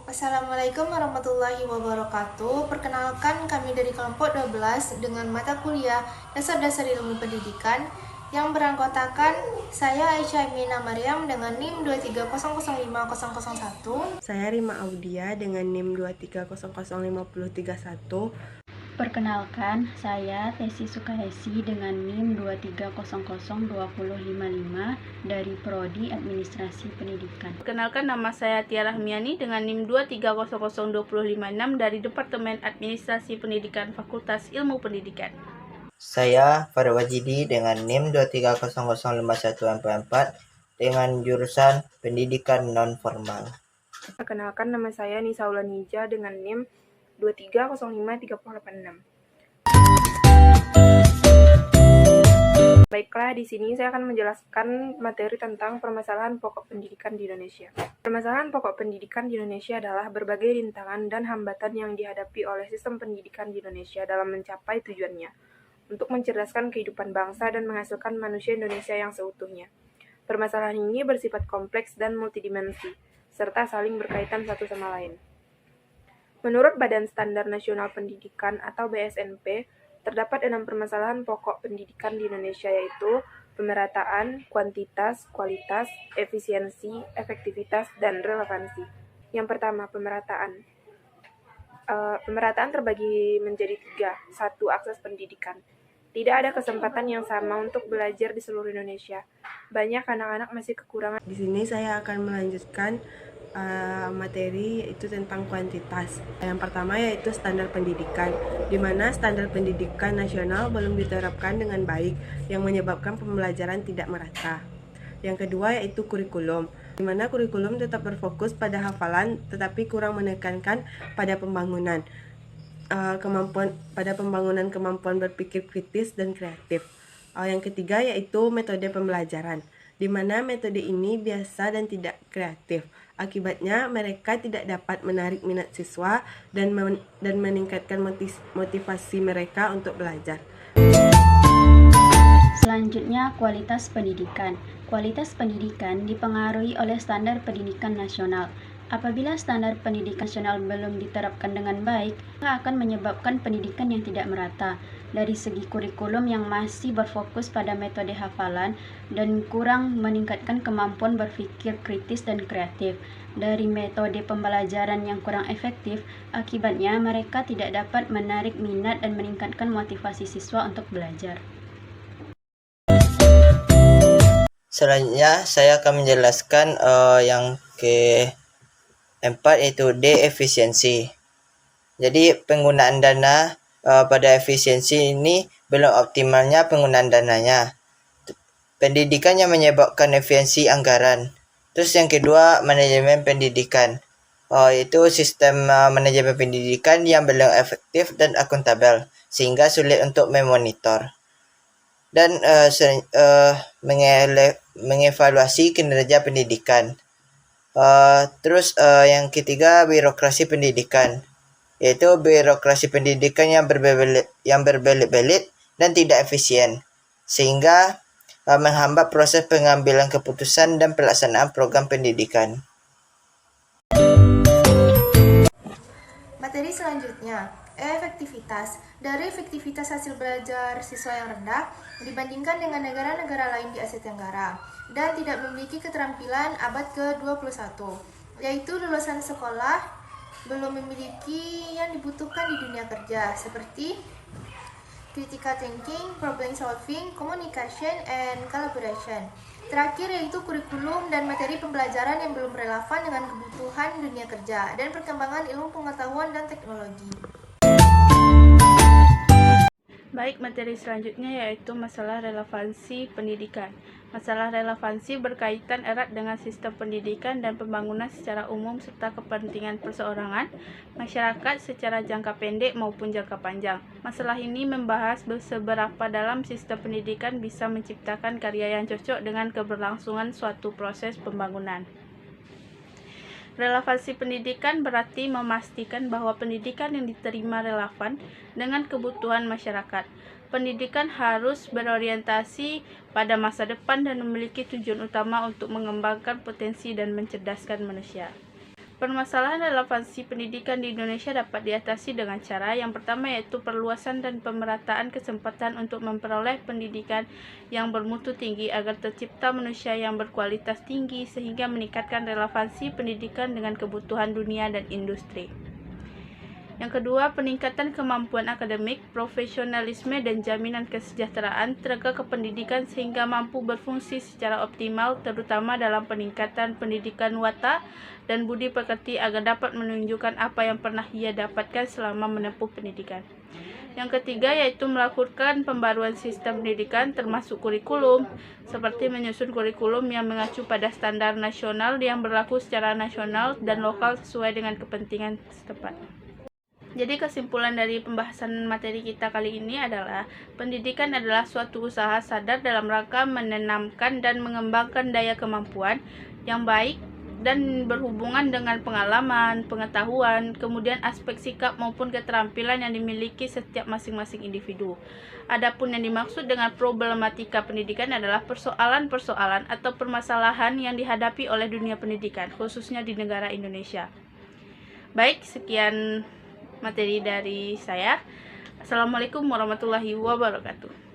Assalamualaikum warahmatullahi wabarakatuh. Perkenalkan, kami dari kelompok 12 dengan mata kuliah Dasar-Dasar Ilmu Pendidikan yang beranggotakan saya Aisyah Mina Maryam dengan NIM 230050001. Saya Rima Audia dengan NIM 230050031. Perkenalkan, saya Tesi Sukahesi dengan NIM 2300255 dari Prodi Administrasi Pendidikan. Perkenalkan, nama saya Tiara Rahmiani dengan NIM 2300256 dari Departemen Administrasi Pendidikan Fakultas Ilmu Pendidikan. Saya Farah Wajidi dengan NIM 2300514 dengan jurusan Pendidikan Non-Formal. Perkenalkan, nama saya Nisa Ulanija dengan NIM 2305386. Baiklah, di sini saya akan menjelaskan materi tentang permasalahan pokok pendidikan di Indonesia. Permasalahan pokok pendidikan di Indonesia adalah berbagai rintangan dan hambatan yang dihadapi oleh sistem pendidikan di Indonesia dalam mencapai tujuannya, untuk mencerdaskan kehidupan bangsa dan menghasilkan manusia Indonesia yang seutuhnya. Permasalahan ini bersifat kompleks dan multidimensi, serta saling berkaitan satu sama lain. Menurut Badan Standar Nasional Pendidikan atau BSNP, terdapat 6 permasalahan pokok pendidikan di Indonesia, yaitu pemerataan, kuantitas, kualitas, efisiensi, efektivitas, dan relevansi. Yang pertama, pemerataan. Pemerataan terbagi menjadi 3. 1. Akses pendidikan. Tidak ada kesempatan yang sama untuk belajar di seluruh Indonesia. Banyak anak-anak masih kekurangan. Di sini saya akan melanjutkan materi yaitu tentang kuantitas. Yang pertama yaitu standar pendidikan, di mana standar pendidikan nasional belum diterapkan dengan baik yang menyebabkan pembelajaran tidak merata. Yang kedua yaitu kurikulum, di mana kurikulum tetap berfokus pada hafalan tetapi kurang menekankan pada pembangunan kemampuan berpikir kritis dan kreatif. Yang ketiga yaitu metode pembelajaran, di mana metode ini biasa dan tidak kreatif. Akibatnya mereka tidak dapat menarik minat siswa dan meningkatkan motivasi mereka untuk belajar. Selanjutnya, kualitas pendidikan. Kualitas pendidikan dipengaruhi oleh standar pendidikan nasional. Apabila standar pendidikan nasional belum diterapkan dengan baik, akan menyebabkan pendidikan yang tidak merata. Dari segi kurikulum yang masih berfokus pada metode hafalan dan kurang meningkatkan kemampuan berpikir kritis dan kreatif. Dari metode pembelajaran yang kurang efektif, akibatnya mereka tidak dapat menarik minat dan meningkatkan motivasi siswa untuk belajar. Selanjutnya, saya akan menjelaskan yang keempat yaitu D, efisiensi. Jadi penggunaan dana pada efisiensi ini belum optimalnya penggunaan dananya. Pendidikan yang menyebabkan efisiensi anggaran. Terus yang kedua, manajemen pendidikan. Itu sistem manajemen pendidikan yang belum efektif dan akuntabel, sehingga sulit untuk memonitor. Dan mengevaluasi kinerja pendidikan. Terus yang ketiga, birokrasi pendidikan, yaitu birokrasi pendidikan yang berbelit-belit dan tidak efisien, sehingga menghambat proses pengambilan keputusan dan pelaksanaan program pendidikan. Materi selanjutnya, efektivitas. Dari efektivitas hasil belajar siswa yang rendah dibandingkan dengan negara-negara lain di Asia Tenggara dan tidak memiliki keterampilan abad ke-21, yaitu lulusan sekolah belum memiliki yang dibutuhkan di dunia kerja seperti critical thinking, problem solving, communication, and collaboration. Terakhir yaitu kurikulum dan materi pembelajaran yang belum relevan dengan kebutuhan dunia kerja dan perkembangan ilmu pengetahuan dan teknologi. Baik, materi selanjutnya yaitu masalah relevansi pendidikan. Masalah relevansi berkaitan erat dengan sistem pendidikan dan pembangunan secara umum serta kepentingan perseorangan, masyarakat secara jangka pendek maupun jangka panjang. Masalah ini membahas seberapa dalam sistem pendidikan bisa menciptakan karya yang cocok dengan keberlangsungan suatu proses pembangunan. Relevansi pendidikan berarti memastikan bahwa pendidikan yang diterima relevan dengan kebutuhan masyarakat. Pendidikan harus berorientasi pada masa depan dan memiliki tujuan utama untuk mengembangkan potensi dan mencerdaskan manusia. Permasalahan relevansi pendidikan di Indonesia dapat diatasi dengan cara yang pertama, yaitu perluasan dan pemerataan kesempatan untuk memperoleh pendidikan yang bermutu tinggi agar tercipta manusia yang berkualitas tinggi sehingga meningkatkan relevansi pendidikan dengan kebutuhan dunia dan industri. Yang kedua, peningkatan kemampuan akademik, profesionalisme, dan jaminan kesejahteraan tenaga kependidikan sehingga mampu berfungsi secara optimal, terutama dalam peningkatan pendidikan watak dan budi pekerti agar dapat menunjukkan apa yang pernah ia dapatkan selama menempuh pendidikan. Yang ketiga, yaitu melakukan pembaruan sistem pendidikan termasuk kurikulum, seperti menyusun kurikulum yang mengacu pada standar nasional yang berlaku secara nasional dan lokal sesuai dengan kepentingan setempat. Jadi kesimpulan dari pembahasan materi kita kali ini adalah pendidikan adalah suatu usaha sadar dalam rangka menanamkan dan mengembangkan daya kemampuan yang baik dan berhubungan dengan pengalaman, pengetahuan, kemudian aspek sikap maupun keterampilan yang dimiliki setiap masing-masing individu. Adapun yang dimaksud dengan problematika pendidikan adalah persoalan-persoalan atau permasalahan yang dihadapi oleh dunia pendidikan, khususnya di negara Indonesia. Baik, sekian materi dari saya. Assalamualaikum warahmatullahi wabarakatuh.